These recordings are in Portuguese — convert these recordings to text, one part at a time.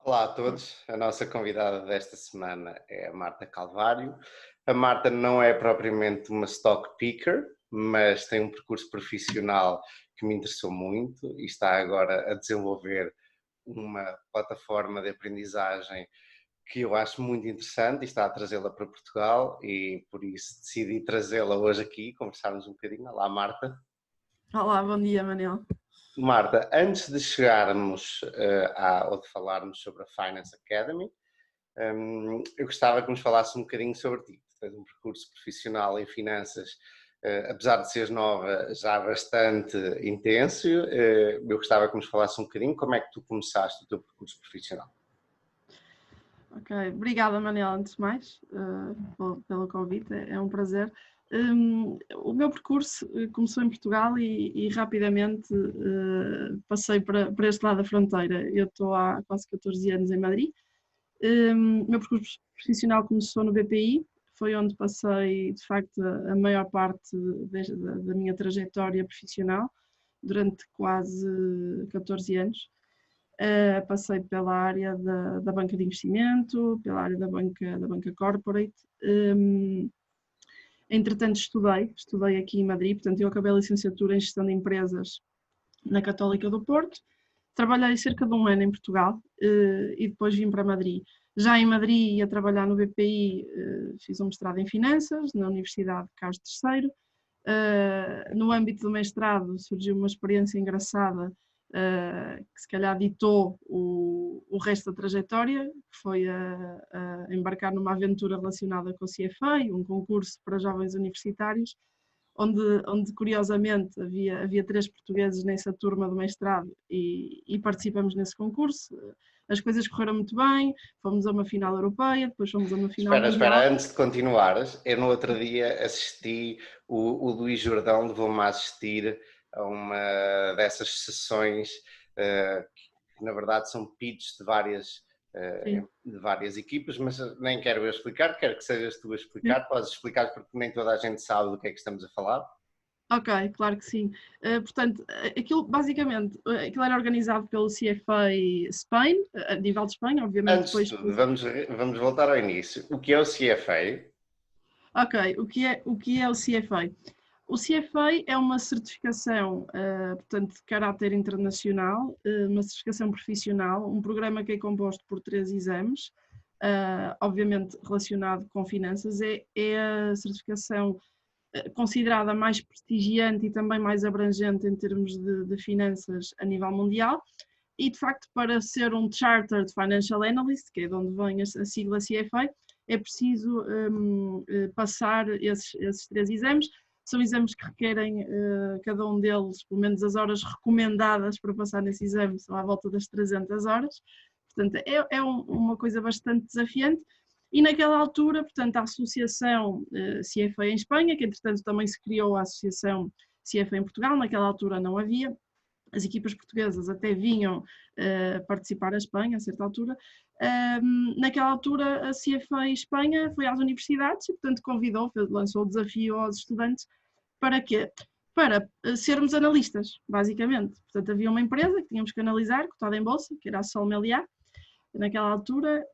Olá a todos, a nossa convidada desta semana é a Marta Calvário. A Marta não é propriamente uma stock picker, mas tem um percurso profissional que me interessou muito e está agora a desenvolver uma plataforma de aprendizagem que eu acho muito interessante e está a trazê-la para Portugal e por isso decidi trazê-la hoje aqui, conversarmos um bocadinho. Olá Marta. Olá, bom dia, Manel. Marta, antes de chegarmos ou de falarmos sobre a Finance Academy, eu gostava que nos falasse um bocadinho sobre ti. Tu tens um percurso profissional em finanças, apesar de seres nova, já bastante intenso. Eu gostava que nos falasse um bocadinho como é que tu começaste o teu percurso profissional. Ok, obrigada, Manel, antes de mais, pelo convite, é um prazer. O meu percurso começou em Portugal e rapidamente passei para este lado da fronteira. Eu estou há quase 14 anos em Madrid. O meu percurso profissional começou no BPI, foi onde passei, de facto, a maior parte da minha trajetória profissional, durante quase 14 anos. Passei pela área da banca de investimento, pela área da banca corporate. Entretanto, estudei aqui em Madrid, portanto, eu acabei a licenciatura em gestão de empresas na Católica do Porto. Trabalhei cerca de um ano em Portugal e depois vim para Madrid. Já em Madrid, ia trabalhar no BPI, fiz um mestrado em Finanças na Universidade de Carlos III. No âmbito do mestrado surgiu uma experiência engraçada que se calhar ditou o resto da trajetória, que foi a embarcar numa aventura relacionada com o CFA, um concurso para jovens universitários, onde curiosamente havia 3 portugueses nessa turma do mestrado e participamos nesse concurso. As coisas correram muito bem, fomos a uma final europeia, depois fomos a uma final mundial. Antes de continuares, eu no outro dia assisti, o Luís Jordão levou-me a assistir a uma dessas sessões que na verdade são pitches de várias equipas, mas nem quero eu explicar, quero que sejas tu a explicar. Sim. Podes explicar porque nem toda a gente sabe do que é que estamos a falar. Ok, claro que sim. Portanto, aquilo basicamente, aquilo era organizado pelo CFA Spain, a nível de Espanha, obviamente Antes de depois. tudo, vamos voltar ao início. O que é o CFA? Ok, o que é o CFA? O CFA é uma certificação, portanto, de caráter internacional, uma certificação profissional, um programa que é composto por 3 exames, obviamente relacionado com finanças. É a certificação considerada mais prestigiante e também mais abrangente em termos de finanças a nível mundial. E, de facto, para ser um Chartered Financial Analyst, que é de onde vem a sigla CFA, é preciso passar esses 3 exames. São exames que requerem, cada um deles, pelo menos as horas recomendadas para passar nesse exame, são à volta das 300 horas. Portanto, é uma coisa bastante desafiante. E naquela altura, portanto, a associação CFA em Espanha, que entretanto também se criou a associação CFA em Portugal, naquela altura não havia. As equipas portuguesas até vinham participar a Espanha, a certa altura. Naquela altura, a CFA Espanha foi às universidades e, portanto, lançou o desafio aos estudantes para quê? Para sermos analistas, basicamente. Portanto, havia uma empresa que tínhamos que analisar, cotada em bolsa, que era a Sol Meliá, naquela altura,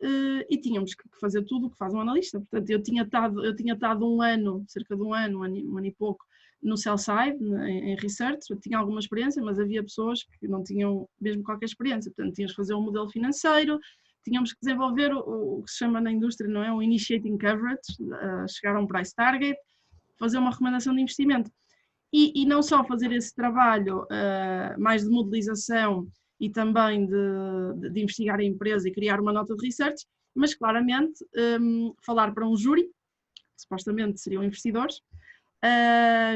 e tínhamos que fazer tudo o que faz um analista. Portanto, eu tinha estado um ano, cerca de um ano e pouco, no sell-side, em research. Eu tinha alguma experiência, mas havia pessoas que não tinham mesmo qualquer experiência. Portanto, tínhamos que fazer um modelo financeiro, tínhamos que desenvolver o que se chama na indústria, não é? Um initiating coverage, chegar a um price target, fazer uma recomendação de investimento. E não só fazer esse trabalho mais de modelização e também de investigar a empresa e criar uma nota de research, mas claramente falar para um júri, que supostamente seriam investidores,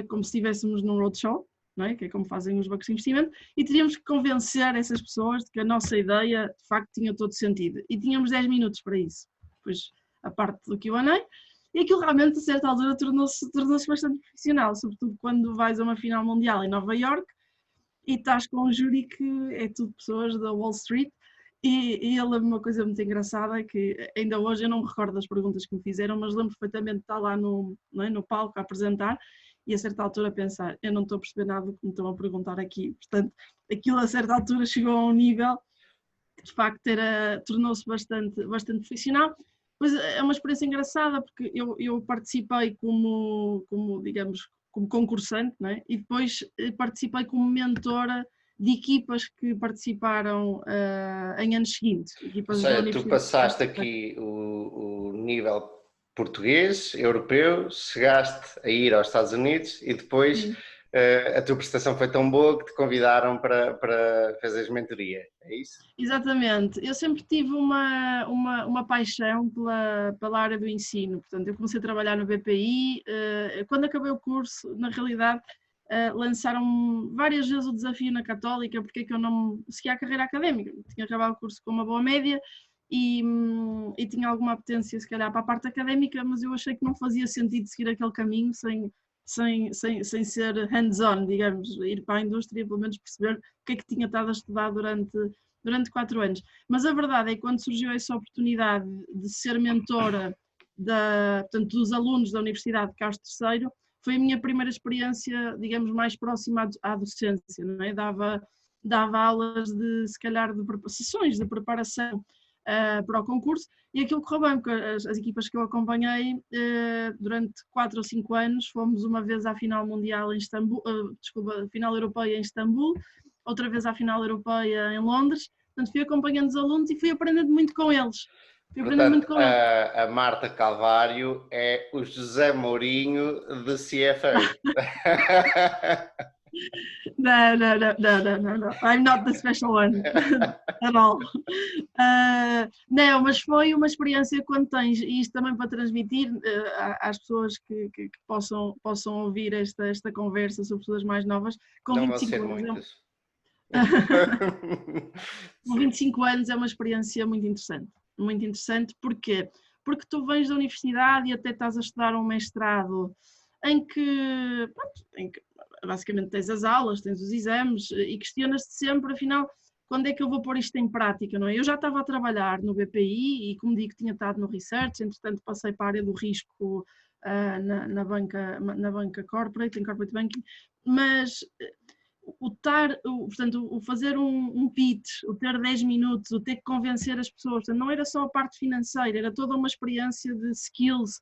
como se estivéssemos num roadshow, não é? Que é como fazem os bancos de investimento, e teríamos que convencer essas pessoas de que a nossa ideia de facto tinha todo sentido. E tínhamos 10 minutos para isso. Depois a parte do Q&A, e aquilo realmente a certa altura tornou-se bastante profissional, sobretudo quando vais a uma final mundial em Nova York e estás com um júri que é tudo pessoas da Wall Street. E ele lembra uma coisa muito engraçada, que ainda hoje eu não me recordo das perguntas que me fizeram, mas lembro perfeitamente de estar lá no palco a apresentar e a certa altura pensar, eu não estou a perceber nada do que me estão a perguntar aqui. Portanto, aquilo a certa altura chegou a um nível de facto tornou-se bastante profissional. Pois é uma experiência engraçada porque eu participei digamos, como concursante, não é? E depois participei como mentora de equipas que participaram em anos seguintes. Ou Equipas da seja, tu Universidade. passaste aqui o nível português, europeu, chegaste a ir aos Estados Unidos e depois a tua prestação foi tão boa que te convidaram para fazeres mentoria, é isso? Exatamente. Eu sempre tive uma paixão pela área do ensino. Portanto, eu comecei a trabalhar no BPI. Quando acabei o curso, na realidade, lançaram várias vezes o desafio na Católica, porque é que eu não segui a carreira académica. Tinha acabado o curso com uma boa média e tinha alguma apetência, se calhar, para a parte académica, mas eu achei que não fazia sentido seguir aquele caminho sem ser hands-on, digamos, ir para a indústria, pelo menos perceber o que é que tinha estado a estudar durante 4 anos. Mas a verdade é que quando surgiu essa oportunidade de ser mentora portanto, dos alunos da Universidade de Carlos III, foi a minha primeira experiência, digamos, mais próxima à docência, não é? Dava aulas se calhar, sessões de preparação para o concurso, e aquilo correu bem, porque as equipas que eu acompanhei durante 4 ou 5 anos, fomos uma vez à final mundial em Istambul, final europeia em Istambul, outra vez à final europeia em Londres. Portanto, fui acompanhando os alunos e fui aprendendo muito com eles. Portanto, a Marta Calvário é o José Mourinho de CFA. No. I'm not the special one at all. Não, mas foi uma experiência quando tens, e isto também para transmitir às pessoas que possam ouvir esta conversa, sobre pessoas mais novas, com Não 25 vão ser anos. muitas. Com 25 anos é uma experiência muito interessante. Muito interessante, porquê? Porque tu vens da universidade e até estás a estudar um mestrado em que basicamente tens as aulas, tens os exames e questionas-te sempre, afinal, quando é que eu vou pôr isto em prática, não é? Eu já estava a trabalhar no BPI e, como digo, tinha estado no research, entretanto passei para a área do risco na banca corporate, em corporate banking, mas o fazer um pitch, o ter 10 minutos, o ter que convencer as pessoas, portanto, não era só a parte financeira, era toda uma experiência de skills.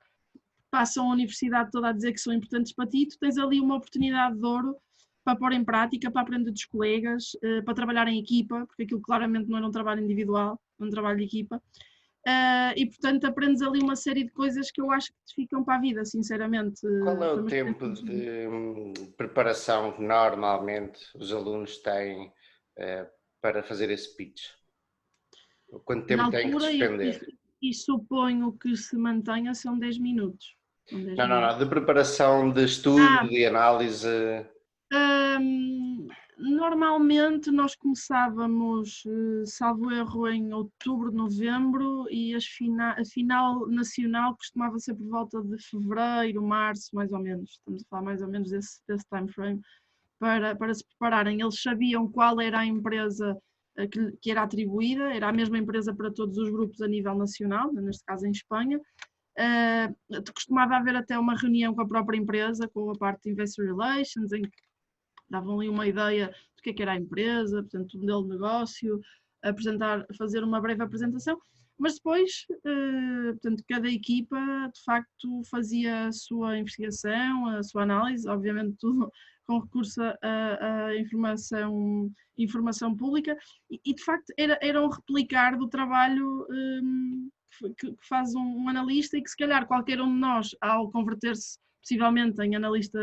Passam a universidade toda a dizer que são importantes para ti, tu tens ali uma oportunidade de ouro para pôr em prática, para aprender dos colegas, para trabalhar em equipa, porque aquilo claramente não era um trabalho individual, é um trabalho de equipa. E portanto aprendes ali uma série de coisas que eu acho que te ficam para a vida, sinceramente. Qual é o tempo de preparação que normalmente os alunos têm para fazer esse pitch? Quanto tempo têm que despender? E suponho que se mantenha são 10 minutos. Não, de preparação, de estudo, de análise. Normalmente nós começávamos, salvo erro, em outubro, novembro, e a final nacional costumava ser por volta de fevereiro, março, mais ou menos. Estamos a falar mais ou menos desse time frame, para se prepararem. Eles sabiam qual era a empresa que era atribuída, era a mesma empresa para todos os grupos a nível nacional, neste caso em Espanha. Costumava haver até uma reunião com a própria empresa, com a parte de Investor Relations, em que davam ali uma ideia do que era a empresa, portanto, o modelo de negócio, fazer uma breve apresentação, mas depois, portanto, cada equipa, de facto, fazia a sua investigação, a sua análise, obviamente tudo com recurso à informação pública, e de facto era um replicar do trabalho que faz um analista, e que se calhar qualquer um de nós, ao converter-se possivelmente em analista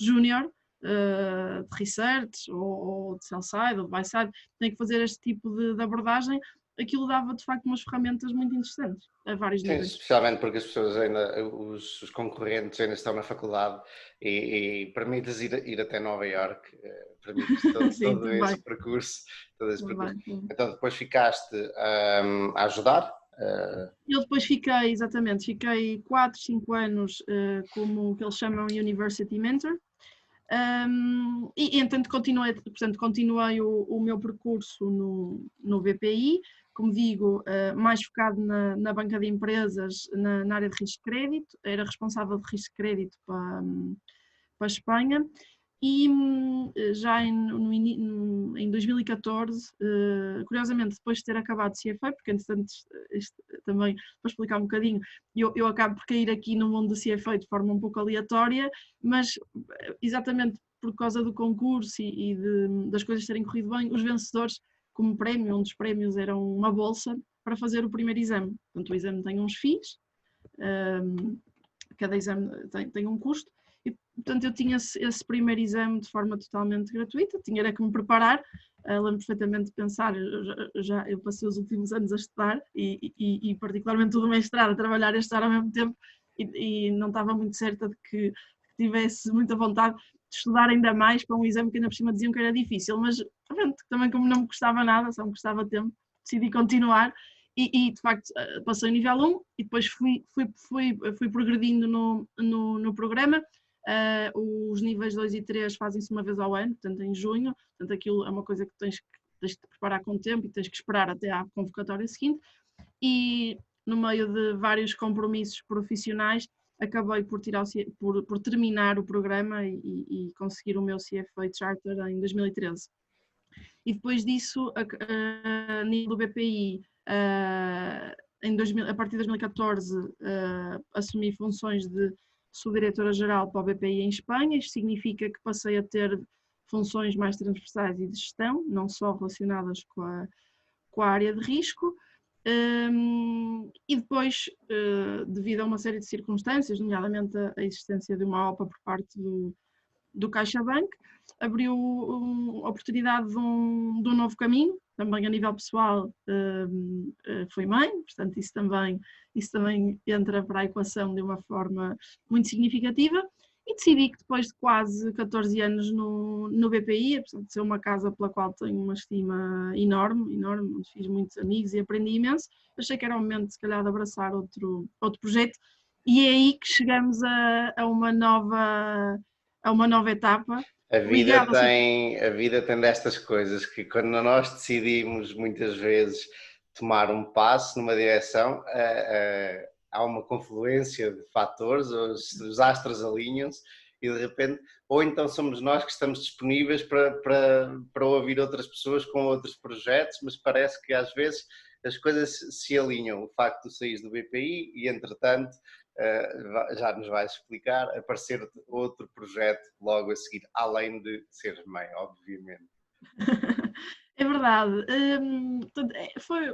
júnior, de research ou de sell-side ou de buy-side, tem que fazer este tipo de abordagem, aquilo dava de facto umas ferramentas muito interessantes a vários níveis. Especialmente porque as pessoas ainda, os concorrentes ainda estão na faculdade e permites ir até Nova Iorque, permites todo esse percurso. Então depois ficaste a ajudar? Eu depois fiquei 4, 5 anos como o que eles chamam University Mentor. E entanto continuei o meu percurso no BPI, como digo, mais focado na banca de empresas, na área de risco de crédito. Era responsável de risco de crédito para a Espanha, E já em 2014, curiosamente, depois de ter acabado de CFA, porque entretanto, também para explicar um bocadinho, eu acabo por cair aqui no mundo do CFA de forma um pouco aleatória, mas exatamente por causa do concurso das coisas terem corrido bem, os vencedores, como prémio, um dos prémios era uma bolsa para fazer o primeiro exame. Portanto, o exame tem uns FIIs, cada exame tem um custo, e portanto eu tinha esse primeiro exame de forma totalmente gratuita, tinha que me preparar. Lembro perfeitamente de pensar, eu passei os últimos anos a estudar e particularmente todo o mestrado a trabalhar e a estudar ao mesmo tempo, e não estava muito certa de que tivesse muita vontade de estudar ainda mais para um exame que ainda por cima diziam que era difícil, mas também como não me custava nada, só me custava tempo, decidi continuar. E de facto passei o nível 1 e depois fui progredindo no programa. Os níveis 2 e 3 fazem-se uma vez ao ano, portanto em junho, portanto aquilo é uma coisa que tens de preparar com tempo e tens que esperar até à convocatória seguinte, e no meio de vários compromissos profissionais acabei por terminar o programa e conseguir o meu CFA Charter em 2013. E depois disso, a nível do BPI, a partir de 2014, assumi funções de subdiretora-geral para o BPI em Espanha. Isto significa que passei a ter funções mais transversais e de gestão, não só relacionadas com a área de risco. E depois, devido a uma série de circunstâncias, nomeadamente a existência de uma OPA por parte do CaixaBank, abriu a oportunidade de um novo caminho, também a nível pessoal. Fui mãe, portanto isso também entra para a equação de uma forma muito significativa, e decidi que depois de quase 14 anos no BPI, apesar de ser uma casa pela qual tenho uma estima enorme, onde fiz muitos amigos e aprendi imenso, achei que era o momento se calhar de abraçar outro projeto, e é aí que chegamos a uma nova etapa. A vida tem destas coisas que quando nós decidimos muitas vezes tomar um passo numa direção, há uma confluência de fatores, os astros alinham-se e de repente, ou então somos nós que estamos disponíveis para ouvir outras pessoas com outros projetos, mas parece que às vezes as coisas se alinham. O facto de sair do BPI e entretanto, já nos vais explicar, aparecer outro projeto logo a seguir, além de seres mãe, obviamente. É verdade. Foi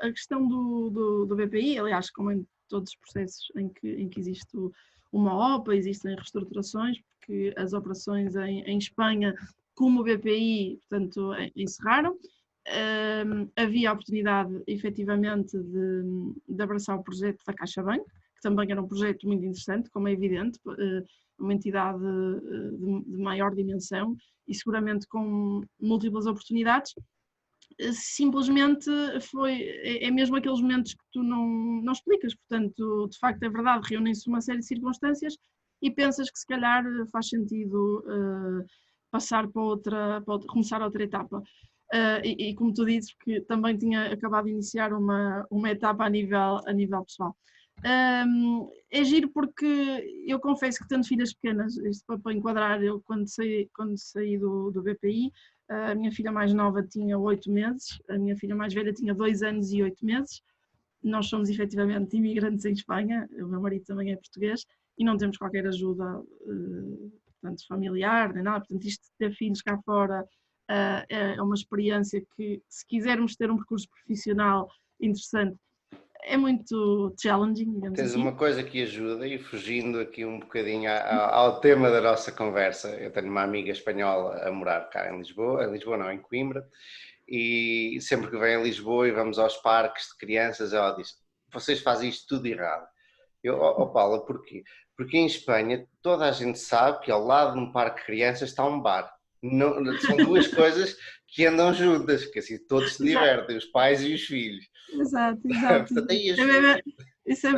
a questão do BPI, aliás, como em todos os processos em que existe uma OPA, existem reestruturações, porque as operações em Espanha, como o BPI, portanto, encerraram. Havia a oportunidade, efetivamente, de abraçar o projeto da CaixaBank, que também era um projeto muito interessante, como é evidente, uma entidade de maior dimensão e seguramente com múltiplas oportunidades. Simplesmente é mesmo aqueles momentos que tu não explicas, portanto, de facto é verdade, reúnem-se uma série de circunstâncias e pensas que se calhar faz sentido passar para começar outra etapa. E como tu dizes, porque também tinha acabado de iniciar uma etapa a nível pessoal. É giro porque eu confesso que tendo filhas pequenas, isto para enquadrar, eu quando saí do BPI, a minha filha mais nova tinha 8 meses, a minha filha mais velha tinha 2 anos e 8 meses. Nós somos efetivamente imigrantes em Espanha, o meu marido também é português, e não temos qualquer ajuda, portanto, familiar, nem nada. Portanto, isto de ter filhos cá fora é uma experiência que, se quisermos ter um percurso profissional interessante, é muito challenging, digamos assim. Tens uma coisa que ajuda, e fugindo aqui um bocadinho ao tema da nossa conversa, eu tenho uma amiga espanhola a morar cá em Lisboa não, em Coimbra, e sempre que vem a Lisboa e vamos aos parques de crianças, ela diz: vocês fazem isto tudo errado. Eu, Paula, porquê? Porque em Espanha toda a gente sabe que ao lado de um parque de crianças está um bar. Não, são duas coisas que andam juntas, que assim todos se divertem, os pais e os filhos. Exato. Portanto, Isso é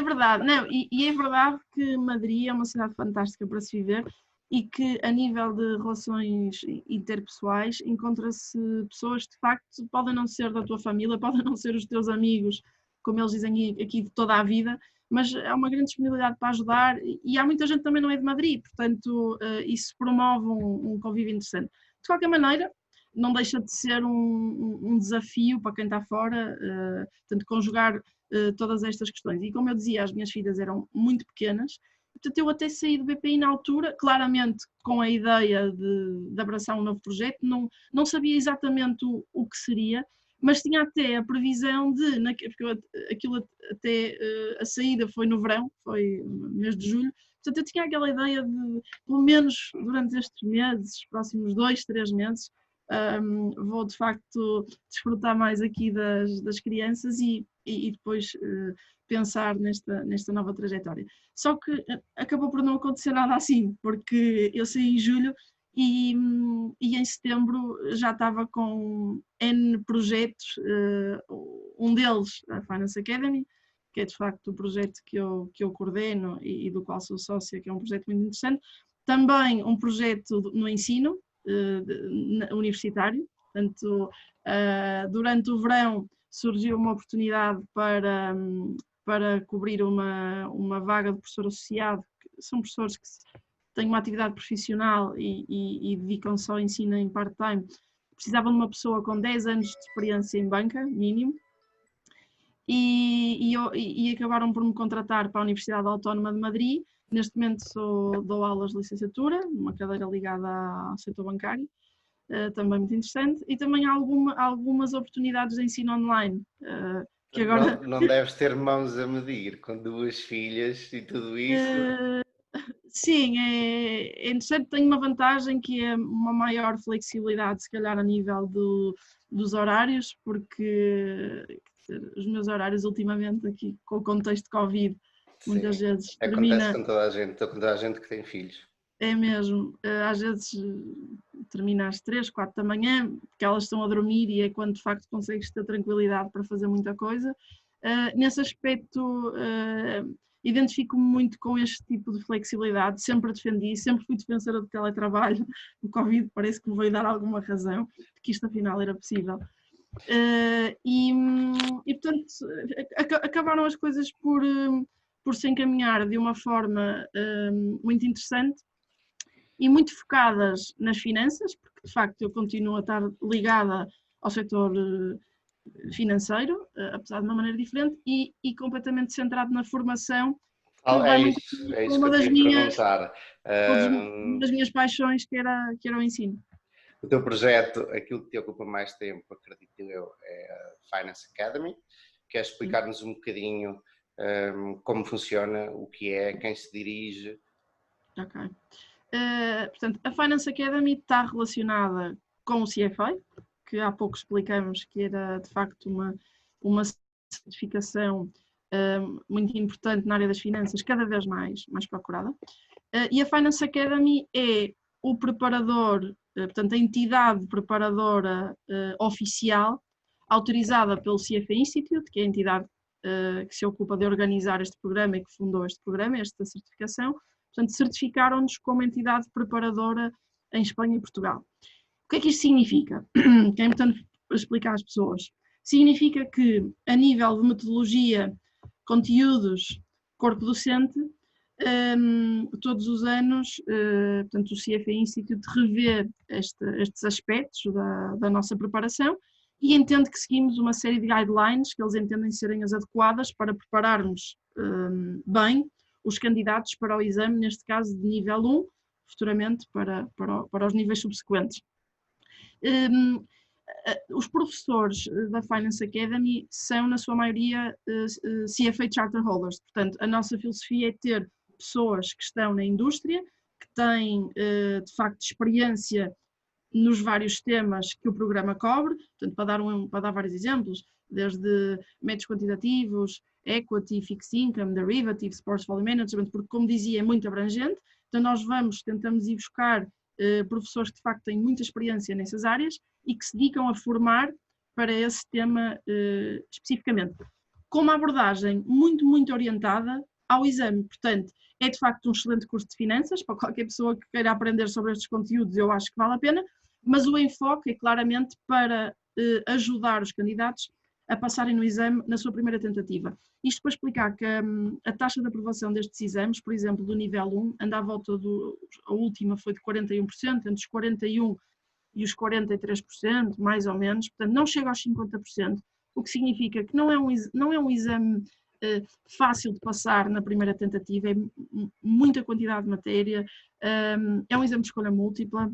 verdade. Não, e é verdade que Madrid é uma cidade fantástica para se viver e que a nível de relações interpessoais encontra-se pessoas que de facto podem não ser da tua família, podem não ser os teus amigos, como eles dizem aqui, de toda a vida, mas há uma grande disponibilidade para ajudar e há muita gente que também não é de Madrid, portanto isso promove um convívio interessante. De qualquer maneira, não deixa de ser um desafio para quem está fora, portanto, conjugar todas estas questões. E como eu dizia, as minhas filhas eram muito pequenas, portanto eu até saí do BPI na altura, claramente com a ideia de abraçar um novo projeto, não sabia exatamente o que seria, mas tinha até a previsão porque aquilo até a saída foi no verão, foi no mês de julho, portanto eu tinha aquela ideia de, pelo menos durante estes meses, os próximos 2, 3 meses, vou de facto desfrutar mais aqui das crianças e depois pensar nesta nova trajetória. Só que acabou por não acontecer nada assim, porque eu saí em julho e em setembro já estava com N projetos, um deles, a Finance Academy, que é de facto o projeto que eu coordeno e do qual sou sócia, que é um projeto muito interessante. Também um projeto no ensino universitário, portanto, durante o verão surgiu uma oportunidade para cobrir uma vaga de professor associado, que são professores que têm uma atividade profissional e dedicam-se ao ensino em part-time, precisavam de uma pessoa com 10 anos de experiência em banca, mínimo, e acabaram por me contratar para a Universidade Autónoma de Madrid. Neste momento dou aulas de licenciatura, uma cadeira ligada ao setor bancário, também muito interessante, e também algumas oportunidades de ensino online. Que agora... não deves ter mãos a medir com 2 filhas e tudo isso. Sim, é interessante, tem uma vantagem que é uma maior flexibilidade, se calhar a nível dos horários, porque os meus horários ultimamente aqui com o contexto de Covid, muitas vezes acontece com toda a gente que tem filhos. É mesmo, às vezes termina às 3, 4 da manhã, porque elas estão a dormir e é quando de facto consegues ter tranquilidade para fazer muita coisa. Nesse aspecto, identifico-me muito com este tipo de flexibilidade, sempre a defendi, sempre fui defensora do teletrabalho. O Covid parece que me veio dar alguma razão, de que isto afinal era possível. E portanto, acabaram as coisas por se encaminhar de uma forma muito interessante e muito focadas nas finanças, porque de facto eu continuo a estar ligada ao setor financeiro, apesar de uma maneira diferente, e completamente centrado na formação, que vai muito com uma das minhas paixões, que era o ensino. O teu projeto, aquilo que te ocupa mais tempo, acredito eu, é a Finance Academy. Queres explicar-nos um bocadinho como funciona, o que é, quem se dirige? Ok. Portanto, a Finance Academy está relacionada com o CFA, que há pouco explicamos que era de facto uma certificação muito importante na área das finanças, cada vez mais procurada. E a Finance Academy é o preparador, portanto, a entidade preparadora oficial, autorizada pelo CFA Institute, que é a entidade que se ocupa de organizar este programa e que fundou este programa, esta certificação. Portanto, certificaram-nos como entidade preparadora em Espanha e Portugal. O que é que isto significa? Que é importante explicar às pessoas. Significa que, a nível de metodologia, conteúdos, corpo docente, todos os anos, portanto, o CFA Institute revê estes aspectos da nossa preparação e entende que seguimos uma série de guidelines que eles entendem serem as adequadas para prepararmos bem os candidatos para o exame, neste caso de nível 1, futuramente para os níveis subsequentes. Os professores da Finance Academy são, na sua maioria, CFA Charter Holders. Portanto, a nossa filosofia é ter pessoas que estão na indústria, que têm, de facto, experiência nos vários temas que o programa cobre. Portanto, para dar vários exemplos, desde métodos quantitativos, equity, fixed income, derivatives, portfolio management, porque, como dizia, é muito abrangente. Então, nós tentamos ir buscar professores que, de facto, têm muita experiência nessas áreas e que se dedicam a formar para esse tema especificamente. Com uma abordagem muito, muito orientada ao exame. Portanto, é, de facto, um excelente curso de finanças. Para qualquer pessoa que queira aprender sobre estes conteúdos, eu acho que vale a pena. Mas o enfoque é claramente para ajudar os candidatos a passarem no exame na sua primeira tentativa. Isto para explicar que a taxa de aprovação destes exames, por exemplo, do nível 1, anda à volta a última foi de 41%, entre os 41% e os 43%, mais ou menos, portanto não chega aos 50%, o que significa que não é um exame fácil de passar na primeira tentativa, é muita quantidade de matéria, é um exame de escolha múltipla,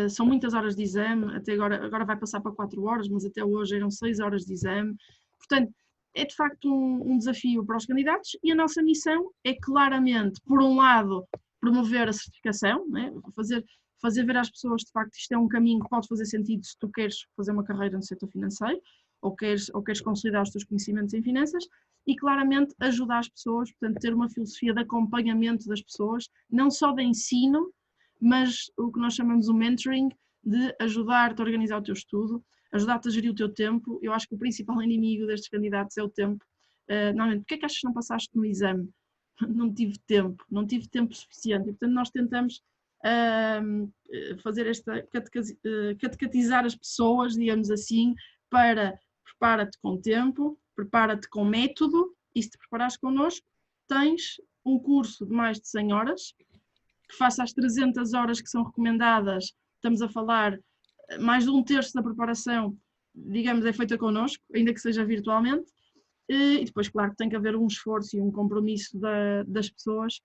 são muitas horas de exame, até agora vai passar para 4 horas, mas até hoje eram 6 horas de exame, portanto é de facto um desafio para os candidatos e a nossa missão é claramente, por um lado, promover a certificação, né? fazer ver às pessoas de facto isto é um caminho que pode fazer sentido se tu queres fazer uma carreira no setor financeiro ou queres consolidar os teus conhecimentos em finanças e claramente ajudar as pessoas, portanto ter uma filosofia de acompanhamento das pessoas, não só de ensino, mas o que nós chamamos de mentoring, de ajudar-te a organizar o teu estudo, ajudar-te a gerir o teu tempo. Eu acho que o principal inimigo destes candidatos é o tempo. Normalmente, porquê é que achas que não passaste no exame? Não tive tempo suficiente. E, portanto, nós tentamos fazer catequizar as pessoas, digamos assim, para prepara-te com tempo, prepara-te com método, e se te preparares connosco, tens um curso de mais de 100 horas, que faça as 300 horas que são recomendadas, estamos a falar, mais de 1/3 da preparação, digamos, é feita connosco, ainda que seja virtualmente, e depois, claro, tem que haver um esforço e um compromisso das pessoas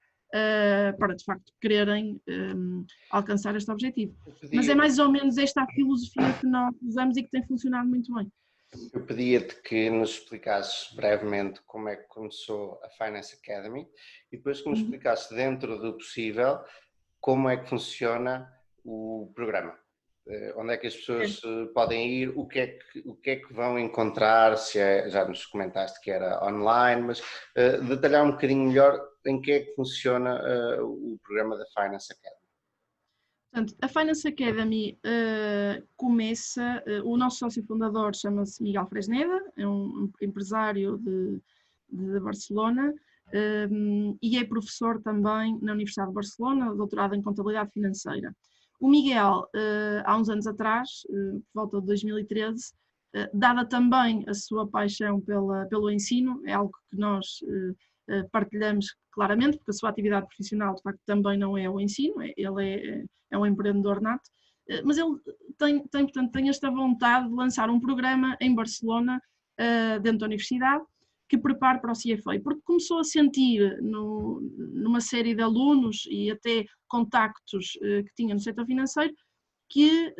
para, de facto, quererem alcançar este objetivo. Mas é mais ou menos esta a filosofia que nós usamos e que tem funcionado muito bem. Eu pedia-te que nos explicasses brevemente como é que começou a Finance Academy e depois que nos explicasses, dentro do possível, como é que funciona o programa. Onde é que as pessoas podem ir, o que é que vão encontrar, já nos comentaste que era online, mas detalhar um bocadinho melhor em que é que funciona o programa da Finance Academy. Portanto, a Finance Academy começa, o nosso sócio fundador chama-se Miguel Fresneda, é um empresário de Barcelona e é professor também na Universidade de Barcelona, doutorado em Contabilidade Financeira. O Miguel, há uns anos atrás, por volta de 2013, dada também a sua paixão pelo ensino, é algo que nós partilhamos claramente, porque a sua atividade profissional, de facto, também não é o ensino, ele é um empreendedor nato, mas ele portanto, tem esta vontade de lançar um programa em Barcelona, dentro da universidade, que prepare para o CFA, porque começou a sentir numa série de alunos e até contactos que tinha no setor financeiro, que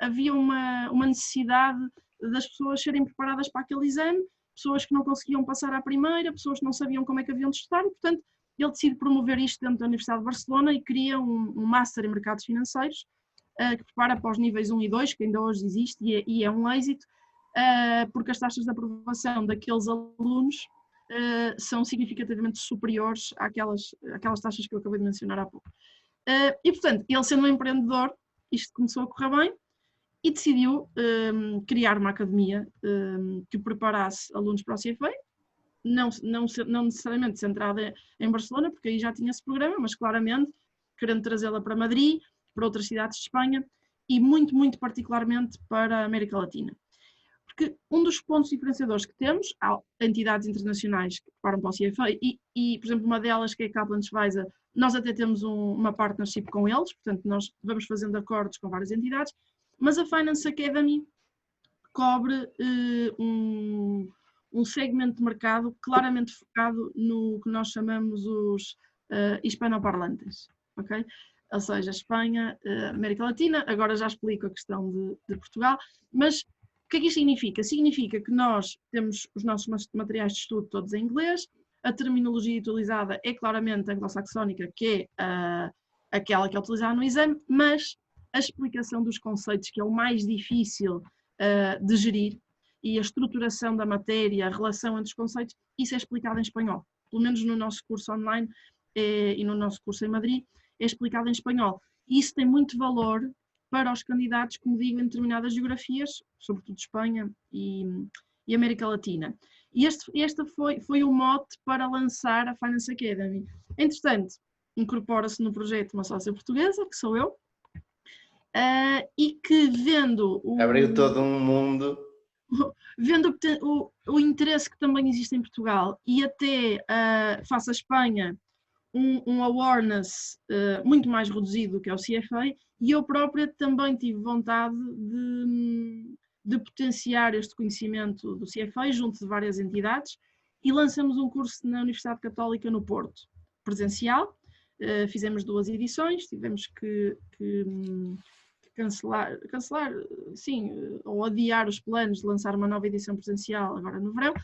havia uma necessidade das pessoas serem preparadas para aquele exame, pessoas que não conseguiam passar à primeira, pessoas que não sabiam como é que haviam de estudar, e portanto ele decide promover isto dentro da Universidade de Barcelona e cria um Master em Mercados Financeiros, que prepara para os níveis 1 e 2, que ainda hoje existe e é um êxito, porque as taxas de aprovação daqueles alunos são significativamente superiores àquelas taxas que eu acabei de mencionar há pouco. E portanto, ele sendo um empreendedor, isto começou a correr bem e decidiu criar uma academia que preparasse alunos para o CFA, não necessariamente centrada em Barcelona, porque aí já tinha esse programa, mas claramente querendo trazê-la para Madrid, para outras cidades de Espanha e muito, muito particularmente para a América Latina. Porque um dos pontos diferenciadores que temos, há entidades internacionais que preparam para o CFA e, por exemplo, uma delas que é a Kaplan Schweizer, nós até temos uma partnership com eles, portanto nós vamos fazendo acordos com várias entidades, mas a Finance Academy cobre um segmento de mercado claramente focado no que nós chamamos os hispanoparlantes, ok? Ou seja, Espanha, América Latina, agora já explico a questão de Portugal, mas o que é que isto significa? Significa que nós temos os nossos materiais de estudo todos em inglês, a terminologia utilizada é claramente anglo-saxónica, que é aquela que é utilizada no exame, mas a explicação dos conceitos, que é o mais difícil de gerir, e a estruturação da matéria, a relação entre os conceitos, isso é explicado em espanhol. Pelo menos no nosso curso online e no nosso curso em Madrid, é explicado em espanhol. E isso tem muito valor para os candidatos, como digo, em determinadas geografias, sobretudo Espanha e América Latina. E este foi o mote para lançar a Finance Academy. Entretanto, incorpora-se no projeto uma sócia portuguesa, que sou eu, e que vendo... Abriu todo um mundo. vendo o interesse que também existe em Portugal e até face à Espanha, um awareness muito mais reduzido que é o CFA, e eu própria também tive vontade de potenciar este conhecimento do CFA junto de várias entidades e lançamos um curso na Universidade Católica no Porto, presencial. Fizemos 2 edições, tivemos que cancelar, sim, ou adiar os planos de lançar uma nova edição presencial agora no verão,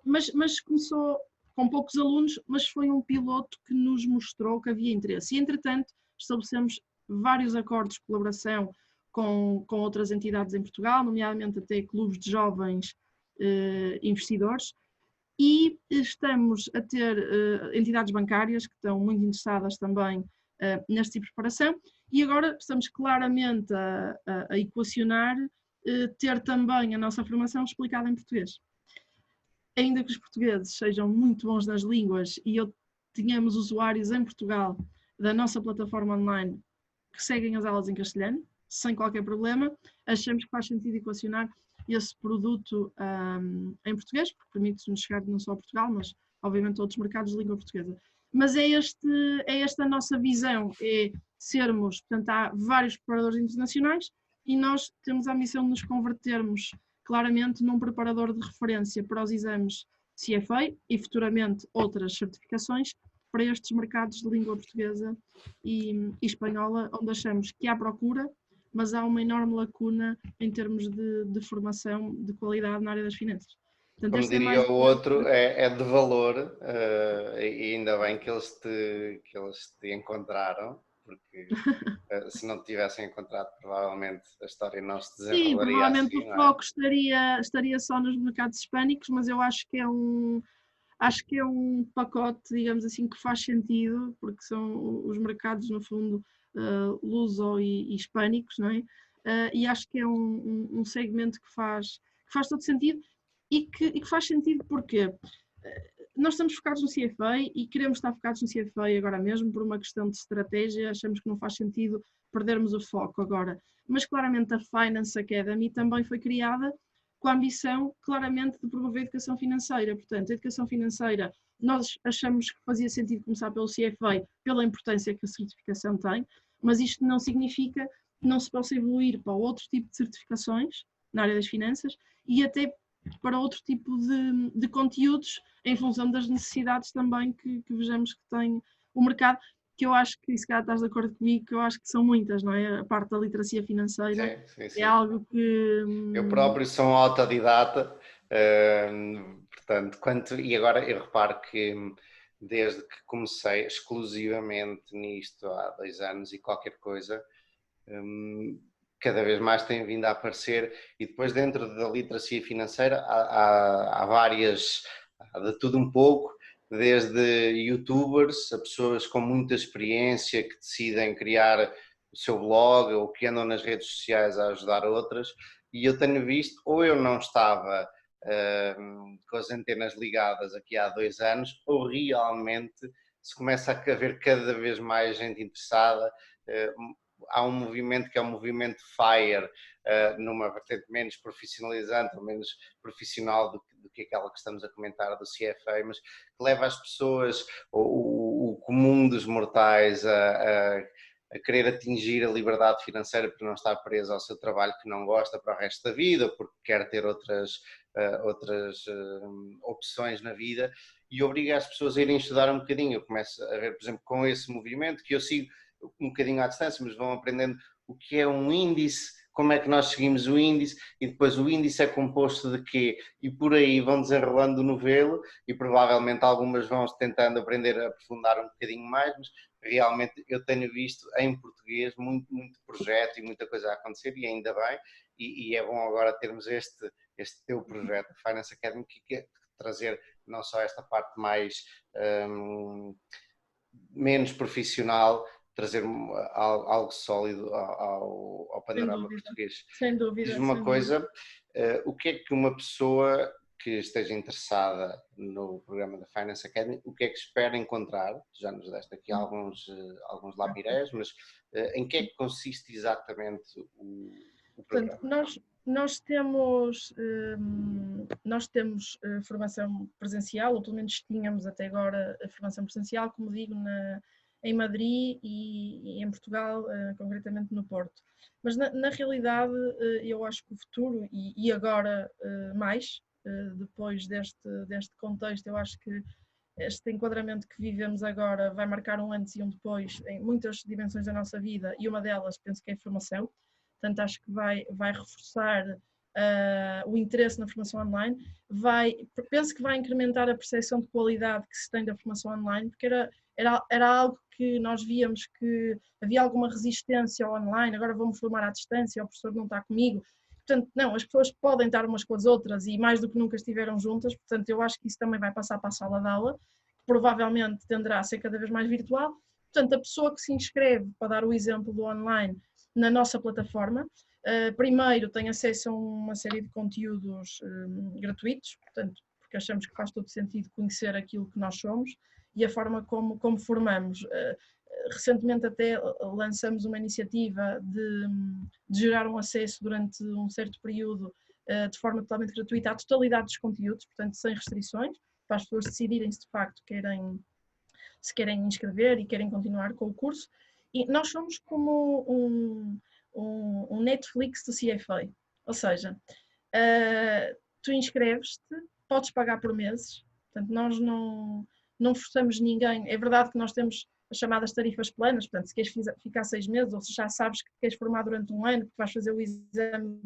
mas começou com poucos alunos, mas foi um piloto que nos mostrou que havia interesse. E, entretanto, estabelecemos vários acordos de colaboração com outras entidades em Portugal, nomeadamente até clubes de jovens investidores, e estamos a ter entidades bancárias que estão muito interessadas também neste tipo de preparação, e agora estamos claramente a equacionar ter também a nossa formação explicada em português. Ainda que os portugueses sejam muito bons nas línguas e tenhamos usuários em Portugal da nossa plataforma online que seguem as aulas em castelhano, sem qualquer problema, achamos que faz sentido equacionar esse produto em português, porque permite-nos chegar não só a Portugal, mas obviamente a outros mercados de língua portuguesa. Mas é esta a nossa visão, é sermos, portanto, há vários preparadores internacionais e nós temos a missão de nos convertermos claramente num preparador de referência para os exames CFA e futuramente outras certificações para estes mercados de língua portuguesa e espanhola, onde achamos que há procura, mas há uma enorme lacuna em termos de formação de qualidade na área das finanças. Portanto, como diria o outro, é de valor, e ainda bem que eles te encontraram, porque se não te tivessem encontrado, provavelmente a história não se desenrolaria. Sim, provavelmente assim, o foco estaria só nos mercados hispânicos, mas eu acho que é um pacote, digamos assim, que faz sentido, porque são os mercados, no fundo, luso e hispânicos, não é? E acho que é um segmento que faz todo sentido e que faz sentido porque nós estamos focados no CFA e queremos estar focados no CFA agora mesmo por uma questão de estratégia, achamos que não faz sentido perdermos o foco agora. Mas claramente a Finance Academy também foi criada com a ambição claramente de promover a educação financeira. Portanto, a educação financeira, nós achamos que fazia sentido começar pelo CFA, pela importância que a certificação tem, mas isto não significa que não se possa evoluir para outro tipo de certificações na área das finanças e até para outro tipo de conteúdos em função das necessidades também que vejamos que tem o mercado, que eu acho que, se calhar estás de acordo comigo, que eu acho que são muitas, não é? A parte da literacia financeira sim. É algo que... Eu próprio sou um autodidata, portanto, e agora eu reparo que desde que comecei exclusivamente nisto há 2 anos e qualquer coisa, cada vez mais tem vindo a aparecer, e depois dentro da literacia financeira há várias, há de tudo um pouco, desde youtubers a pessoas com muita experiência que decidem criar o seu blog ou que andam nas redes sociais a ajudar outras, e eu tenho visto, ou eu não estava com as antenas ligadas aqui há 2 anos, ou realmente se começa a haver cada vez mais gente interessada. Há um movimento que é o movimento FIRE, numa vertente menos profissionalizante, ou menos profissional do que aquela que estamos a comentar do CFA, mas que leva as pessoas, o comum dos mortais, a querer atingir a liberdade financeira por não estar preso ao seu trabalho que não gosta para o resto da vida, ou porque quer ter outras opções na vida, e obriga as pessoas a irem estudar um bocadinho. Eu começo a ver, por exemplo, com esse movimento, que eu sigo um bocadinho à distância, mas vão aprendendo o que é um índice, como é que nós seguimos o índice, e depois o índice é composto de quê? E por aí vão desenrolando o novelo, e provavelmente algumas vão tentando aprender a aprofundar um bocadinho mais, mas realmente eu tenho visto em português muito projeto e muita coisa a acontecer, e ainda bem, e é bom agora termos este teu projeto, a Finance Academy, que é trazer não só esta parte mais menos profissional, trazer algo sólido ao panorama português. Sem dúvida. Diz-me uma coisa, o que é que uma pessoa que esteja interessada no programa da Finance Academy, o que é que espera encontrar? Já nos deste aqui alguns lapirés, mas em que é que consiste exatamente o programa? Portanto, nós temos formação presencial, ou pelo menos tínhamos até agora a formação presencial, como digo, em Madrid e em Portugal, concretamente no Porto. Mas na realidade eu acho que o futuro, e agora mais, depois deste contexto, eu acho que este enquadramento que vivemos agora vai marcar um antes e um depois em muitas dimensões da nossa vida, e uma delas penso que é a formação. Portanto, acho que vai reforçar o interesse na formação online, penso que vai incrementar a percepção de qualidade que se tem da formação online, porque era algo que nós víamos que havia alguma resistência ao online, agora vou-me formar à distância, o professor não está comigo. Portanto, não, as pessoas podem estar umas com as outras e mais do que nunca estiveram juntas, portanto, eu acho que isso também vai passar para a sala de aula, que provavelmente tenderá a ser cada vez mais virtual. Portanto, a pessoa que se inscreve, para dar o exemplo do online, na nossa plataforma, primeiro tem acesso a uma série de conteúdos gratuitos, portanto, porque achamos que faz todo sentido conhecer aquilo que nós somos e a forma como formamos. Recentemente até lançamos uma iniciativa de gerar um acesso durante um certo período de forma totalmente gratuita à totalidade dos conteúdos, portanto sem restrições, para as pessoas decidirem se de facto se querem inscrever e querem continuar com o curso. E nós somos como um Netflix do CFA, ou seja, tu inscreves-te, podes pagar por meses, portanto nós não forçamos ninguém. É verdade que nós temos as chamadas tarifas planas, portanto se queres ficar 6 meses ou se já sabes que queres formar durante um ano, porque vais fazer o exame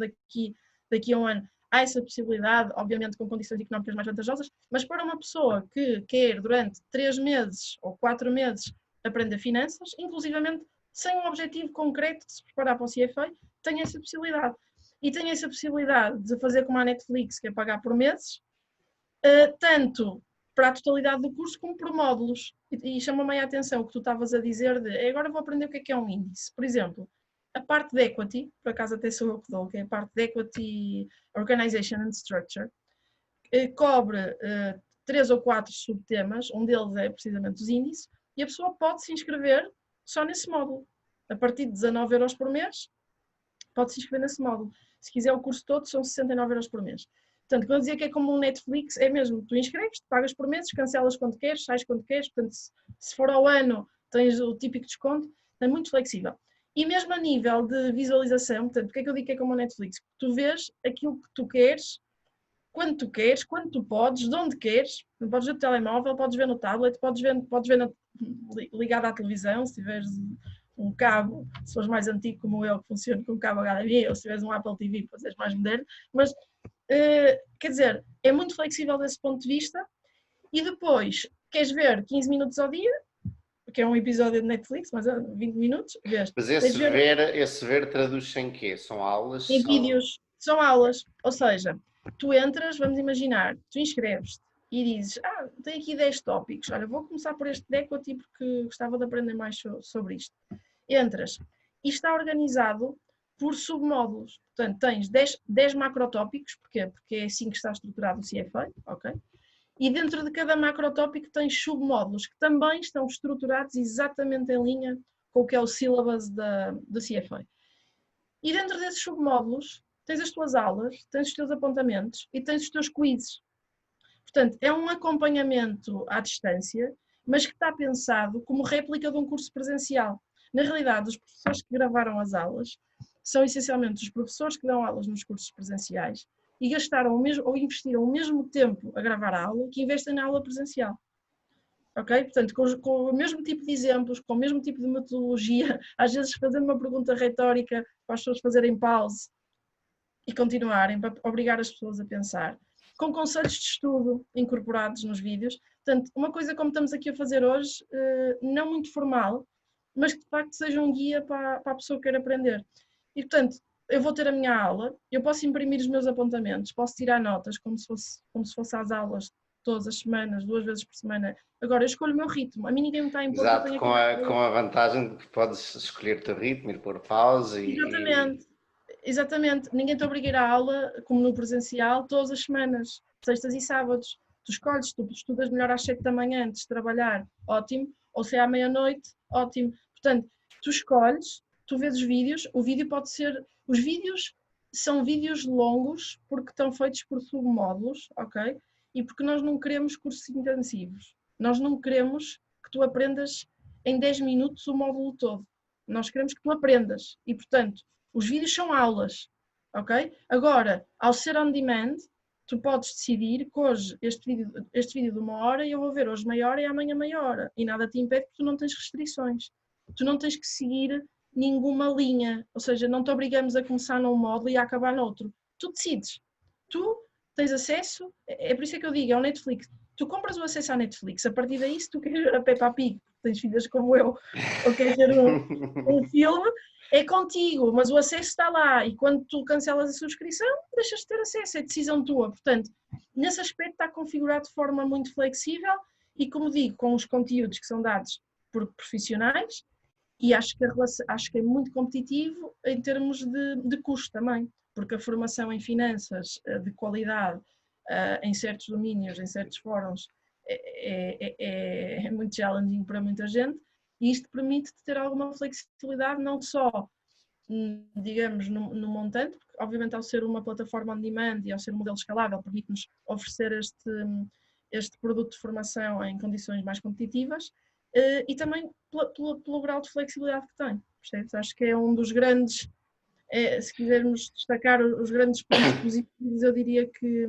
daqui a um ano, há essa possibilidade, obviamente com condições económicas mais vantajosas, mas para uma pessoa que quer durante 3 meses ou 4 meses aprender finanças, inclusivamente sem um objetivo concreto de se preparar para o CFA, tem essa possibilidade. E tem essa possibilidade de fazer como a Netflix, que é pagar por meses, tanto para a totalidade do curso como por módulos. E chama-me a atenção o que tu estavas a dizer de agora vou aprender o que é um índice. Por exemplo, a parte de equity, por acaso até sou eu que dou, que é a parte de equity, organization and structure, cobre 3 ou 4 subtemas, um deles é precisamente os índices, e a pessoa pode se inscrever só nesse módulo. A partir de 19 euros por mês, pode se inscrever nesse módulo. Se quiser o curso todo, são 69 euros por mês. Portanto, quando eu dizia que é como um Netflix, é mesmo, tu inscreves, pagas por meses, cancelas quando queres, sais quando queres, portanto, se for ao ano, tens o típico desconto, é muito flexível. E mesmo a nível de visualização, portanto, porque é que eu digo que é como um Netflix? Tu vês aquilo que tu queres, quando tu podes, de onde queres, podes ver no telemóvel, podes ver no tablet, podes ver ligado à televisão, se tiveres um cabo, se fores mais antigo como eu, que funciona com cabo HDMI, ou se tiveres um Apple TV, para seres mais moderno, mas quer dizer, é muito flexível desse ponto de vista. E depois, queres ver 15 minutos ao dia, que é um episódio de Netflix, mas 20 minutos, vês. Mas esse ver traduz-se em quê? São aulas? Em vídeos, são aulas, ou seja, tu entras, vamos imaginar, tu inscreves-te e dizes, tenho aqui 10 tópicos, olha, vou começar por este de equity porque gostava de aprender mais sobre isto. Entras e está organizado por submódulos, portanto tens 10 macrotópicos, porquê? Porque é assim que está estruturado o CFA, ok? E dentro de cada macrotópico tens submódulos que também estão estruturados exatamente em linha com o que é o syllabus do CFA. E dentro desses submódulos tens as tuas aulas, tens os teus apontamentos e tens os teus quizzes. Portanto, é um acompanhamento à distância, mas que está pensado como réplica de um curso presencial. Na realidade, os professores que gravaram as aulas são essencialmente os professores que dão aulas nos cursos presenciais e gastaram ou investiram o mesmo tempo a gravar a aula que investem na aula presencial. Ok? Portanto, com o mesmo tipo de exemplos, com o mesmo tipo de metodologia, às vezes fazendo uma pergunta retórica para as pessoas fazerem pause e continuarem, para obrigar as pessoas a pensar, com conselhos de estudo incorporados nos vídeos. Portanto, uma coisa como estamos aqui a fazer hoje, não muito formal, mas que de facto seja um guia para a pessoa que quer aprender. E portanto, eu vou ter a minha aula, eu posso imprimir os meus apontamentos, posso tirar notas como se fosse às aulas todas as semanas, 2 vezes por semana. Agora, eu escolho o meu ritmo. A mim ninguém me está a impor. Exato, com a vantagem de que podes escolher o teu ritmo, ir pôr pausa Exatamente. Ninguém te obriga a ir à aula, como no presencial, todas as semanas, sextas e sábados. Tu escolhes, tu estudas melhor às 7 da manhã antes de trabalhar, ótimo. Ou se é à meia-noite, ótimo. Portanto, tu escolhes, tu vês os vídeos, o vídeo pode ser... Os vídeos são vídeos longos porque estão feitos por submódulos, ok? E porque nós não queremos cursos intensivos. Nós não queremos que tu aprendas em 10 minutos o módulo todo. Nós queremos que tu aprendas. E, portanto, os vídeos são aulas, ok? Agora, ao ser on demand, tu podes decidir que hoje este vídeo de 1 hora eu vou ver hoje meia hora e amanhã meia hora. E nada te impede porque tu não tens restrições. Tu não tens que seguir nenhuma linha. Ou seja, não te obrigamos a começar num módulo e a acabar noutro. Tu decides. Tu tens acesso, é por isso que eu digo, é o Netflix. Tu compras o acesso à Netflix, a partir daí se tu queres ver a Peppa Pig, tens filhas como eu, ou queres ver um filme, é contigo, mas o acesso está lá e quando tu cancelas a subscrição, deixas de ter acesso, é decisão tua. Portanto, nesse aspecto está configurado de forma muito flexível e, como digo, com os conteúdos que são dados por profissionais e acho que é muito competitivo em termos de custo também, porque a formação em finanças de qualidade em certos domínios, em certos fóruns, é muito challenging para muita gente e isto permite-te ter alguma flexibilidade, não só, digamos, no montante, porque obviamente ao ser uma plataforma on demand e ao ser um modelo escalável, permite-nos oferecer este produto de formação em condições mais competitivas e também pelo grau de flexibilidade que tem. Percebes? Acho que é um dos grandes, se quisermos destacar os grandes pontos positivos, eu diria que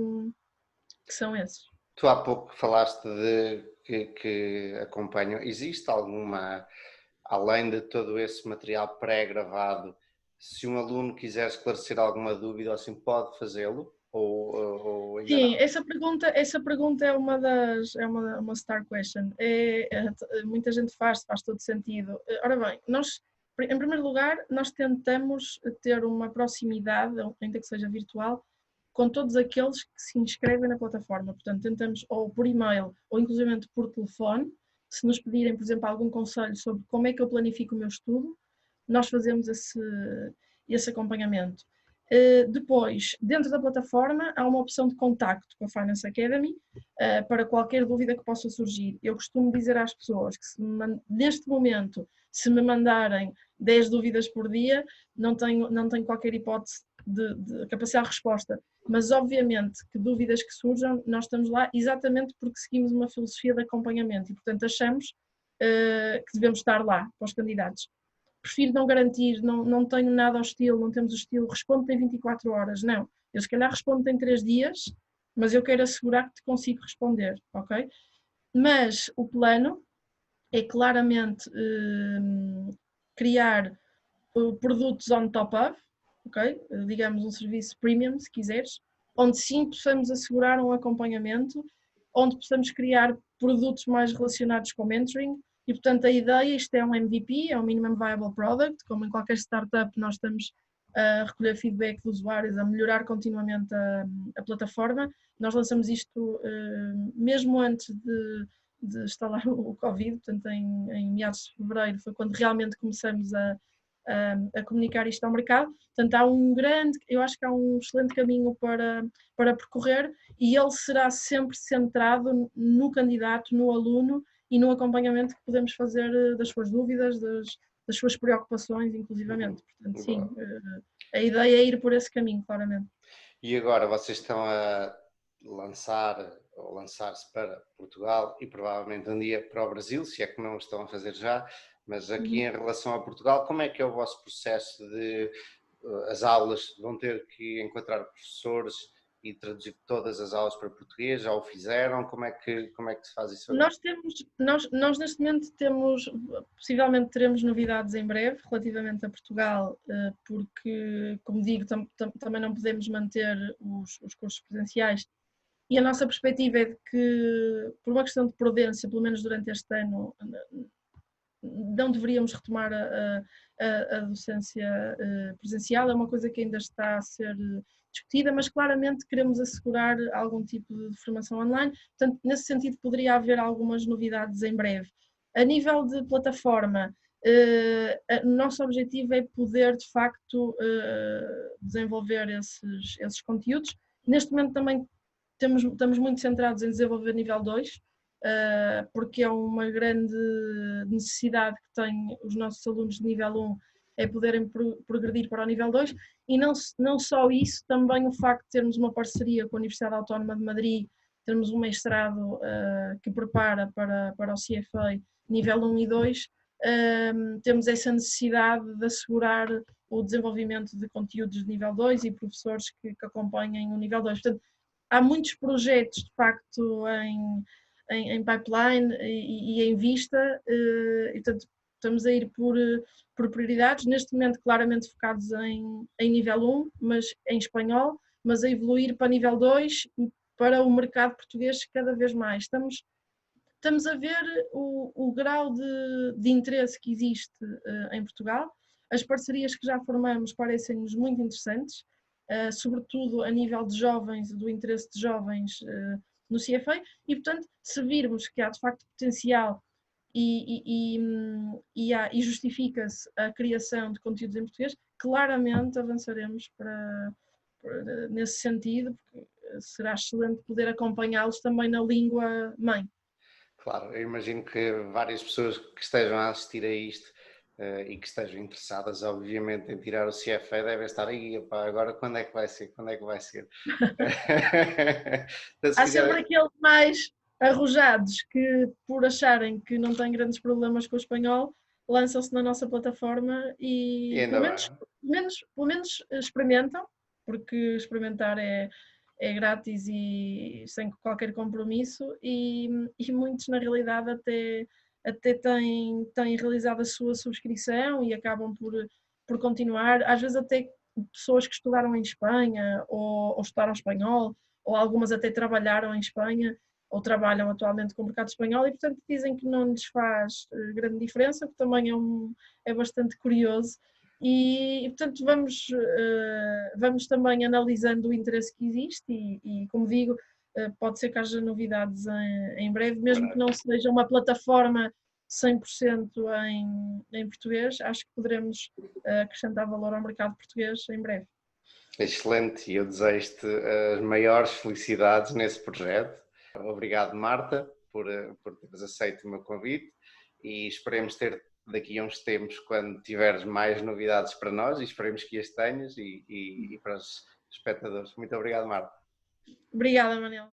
são esses. Tu há pouco falaste de que acompanham. Existe alguma, além de todo esse material pré-gravado, se um aluno quiser esclarecer alguma dúvida, assim pode fazê-lo? Ou ainda Sim, não? essa pergunta é uma star question. Muita gente faz todo sentido. Ora bem, nós, em primeiro lugar, nós tentamos ter uma proximidade, ainda que seja virtual, com todos aqueles que se inscrevem na plataforma. Portanto, tentamos ou por e-mail ou inclusive por telefone, se nos pedirem, por exemplo, algum conselho sobre como é que eu planifico o meu estudo, nós fazemos esse acompanhamento. Depois, dentro da plataforma, há uma opção de contacto com a Finance Academy para qualquer dúvida que possa surgir. Eu costumo dizer às pessoas que neste momento, se me mandarem 10 dúvidas por dia, não tenho qualquer hipótese de capacidade de resposta. Mas, obviamente, que dúvidas que surjam, nós estamos lá exatamente porque seguimos uma filosofia de acompanhamento e, portanto, achamos que devemos estar lá para os candidatos. Prefiro não garantir, não tenho nada hostil, não temos o estilo, respondo em 24 horas, não. Eu se calhar respondo em 3 dias, mas eu quero assegurar que te consigo responder, ok? Mas o plano é claramente criar produtos on top of, ok? Digamos um serviço premium, se quiseres, onde sim possamos assegurar um acompanhamento, onde possamos criar produtos mais relacionados com mentoring, e, portanto, a ideia, isto é um MVP, é um Minimum Viable Product, como em qualquer startup nós estamos a recolher feedback dos usuários, a melhorar continuamente a plataforma. Nós lançamos isto mesmo antes de instalar o Covid, portanto, em meados de fevereiro foi quando realmente começamos a comunicar isto ao mercado. Portanto, eu acho que há um excelente caminho para percorrer e ele será sempre centrado no candidato, no aluno, e no acompanhamento que podemos fazer das suas dúvidas, das suas preocupações, inclusivamente. Portanto, sim, a ideia é ir por esse caminho, claramente. E agora vocês estão a lançar-se para Portugal e provavelmente um dia para o Brasil, se é que não o estão a fazer já, mas aqui em relação a Portugal, como é que é o vosso processo de as aulas? Vão ter que encontrar professores e traduzir todas as aulas para português? Já o fizeram? Como é que se faz isso agora? Nós neste momento possivelmente teremos novidades em breve relativamente a Portugal, porque, como digo, também não podemos manter os cursos presenciais e a nossa perspectiva é de que, por uma questão de prudência, pelo menos durante este ano, não deveríamos retomar a docência presencial, é uma coisa que ainda está a ser discutida, mas claramente queremos assegurar algum tipo de formação online, portanto, nesse sentido poderia haver algumas novidades em breve. A nível de plataforma, o nosso objetivo é poder, de facto, desenvolver esses conteúdos. Neste momento também estamos muito centrados em desenvolver nível 2, porque é uma grande necessidade que têm os nossos alunos de nível 1 é poderem progredir para o nível 2 e não só isso, também o facto de termos uma parceria com a Universidade Autónoma de Madrid, termos um mestrado que prepara para o CFA nível 1 e 2, temos essa necessidade de assegurar o desenvolvimento de conteúdos de nível 2 e professores que acompanhem o nível 2. Portanto, há muitos projetos, de facto, em pipeline e em vista, e, portanto, estamos a ir por prioridades, neste momento claramente focados em nível 1, mas em espanhol, mas a evoluir para nível 2 e para o mercado português cada vez mais. Estamos a ver o grau de interesse que existe em Portugal. As parcerias que já formamos parecem-nos muito interessantes, sobretudo a nível de jovens, do interesse de jovens no CFA, e portanto, se virmos que há de facto potencial e justifica-se a criação de conteúdos em português, claramente avançaremos nesse sentido, porque será excelente poder acompanhá-los também na língua mãe. Claro, eu imagino que várias pessoas que estejam a assistir a isto e que estejam interessadas, obviamente, em tirar o CFA devem estar aí, opa, agora quando é que vai ser? Quando é que vai ser? Então, Há sempre aqueles mais arrojados que, por acharem que não têm grandes problemas com o espanhol, lançam-se na nossa plataforma e ainda pelo menos experimentam, porque experimentar é grátis e sem qualquer compromisso, e muitos na realidade até têm realizado a sua subscrição e acabam por continuar, às vezes até pessoas que estudaram em Espanha ou estudaram espanhol, ou algumas até trabalharam em Espanha ou trabalham atualmente com o mercado espanhol e portanto dizem que não lhes faz grande diferença, que também é bastante curioso. E portanto vamos também analisando o interesse que existe e como digo, pode ser que haja novidades em breve, mesmo que não seja uma plataforma 100% em português, acho que poderemos acrescentar valor ao mercado português em breve. Excelente, e eu desejo-te as maiores felicidades nesse projeto. Obrigado, Marta, por teres aceito o meu convite e esperemos ter daqui a uns tempos, quando tiveres mais novidades para nós, e esperemos que as tenhas e para os espectadores. Muito obrigado, Marta. Obrigada, Manel.